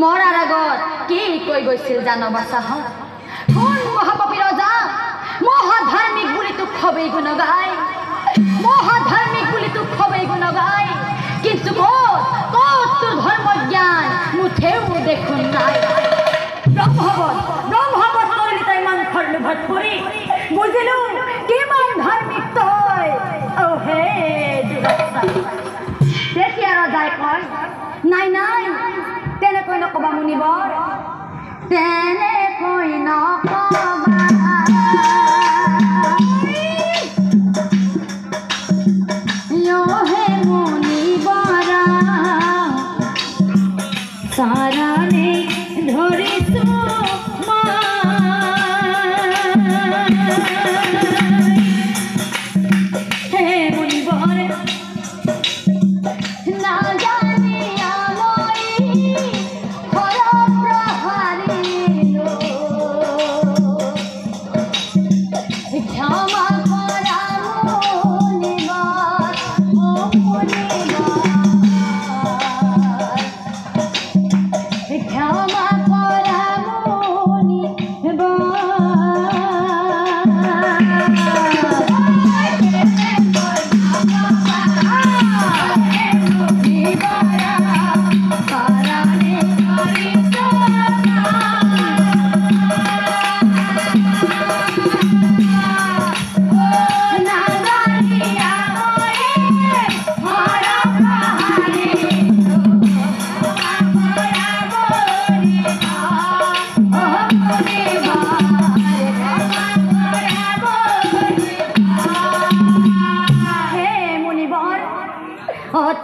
মৰাৰ আগত কি কৈ গৈছিল জানো বাচাহত কোন মহাপাপী ৰজা মহাধাৰ্মিক বুলি তোক খবেই গুণ গায় মহাধাৰ্মিক বুলি তোক খবেই গুণ গায় কিন্তু ক'ত তোৰ ধৰ্মজ্ঞান মুঠেও দেখোন নাই ব্ৰহ্মৱত কৰিলি তই মাংসৰ লোভত পৰি বুজিলো কিমান ধাৰ্মিক তই অ হে তেতিয়া ৰজাই কয় নাই নাই তেনেকৈ নকবা মুনিবৰ তেনেকৈ নকবা হে মুনিবৰা চাৰণে ধৰিছো হে মুনিবৰ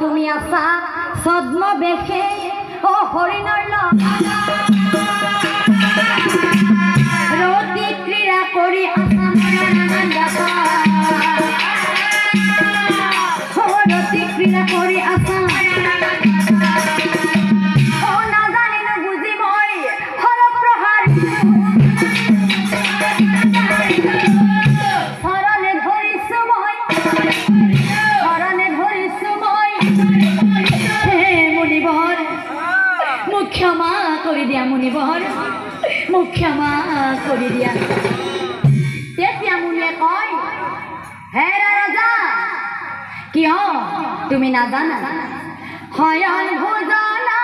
তুমি আছা ছদ্ম বেশে ও হৰিণৰ ৰতি ক্ৰীড়া কৰি আছা ৰতি ক্ৰীড়া কৰি আছা নাজানি নুবুজি মই হৰপ্ৰহাৰ শৰণে ধৰিছো মই ক্ষমা কৰি দিয়া মুনিবৰ মোক ক্ষমা কৰি দিয়া তেতিয়া মুনিয়ে কয় হে ৰজা কিয় তুমি নাজানা হয়ন ভোজনা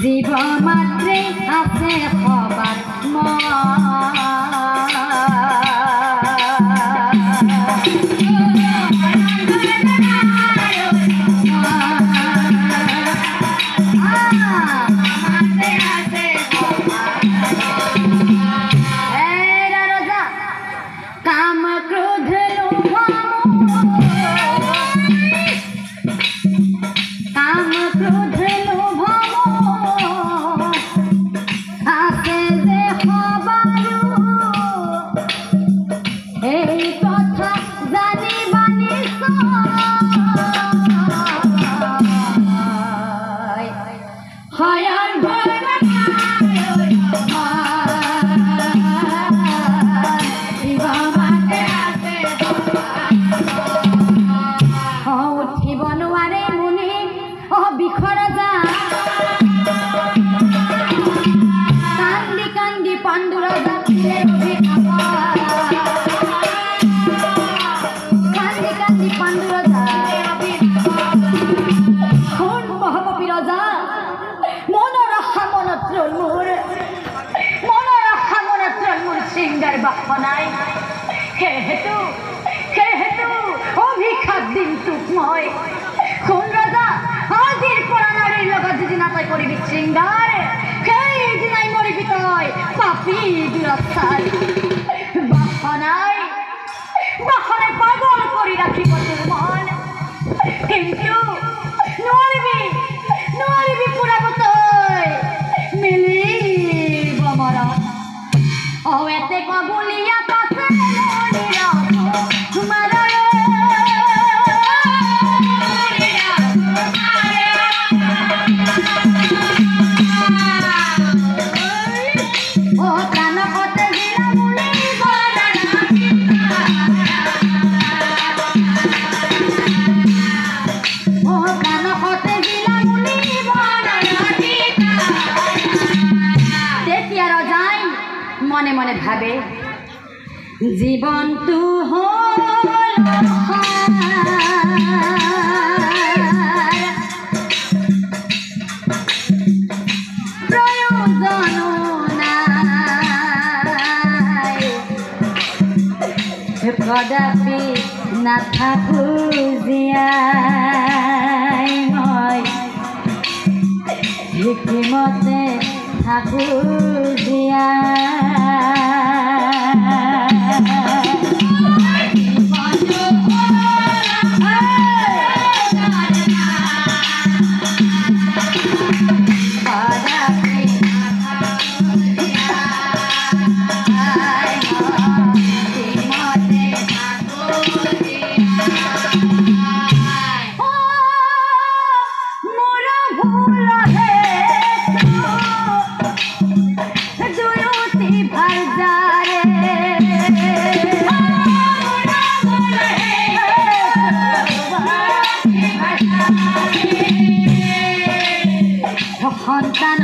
জীৱ মাত্ৰে আছে সবাত অভিশাপ দিন তোক মই কোন ৰজা আজিৰ পৰা নাৰীৰ লগত যিদিনা তই কৰিবি শৃংগাৰ সেইদিনাই মৰিবি তই পাপী দুৰাচাৰ এতে কবুলিয়া পাশে তোমার মনে মনে ভাবে জীবন তু প্রয়োজন নাই কদাপি না থাকু জিয়াই মই হিকিমতে থাকু জিয়া সন্তান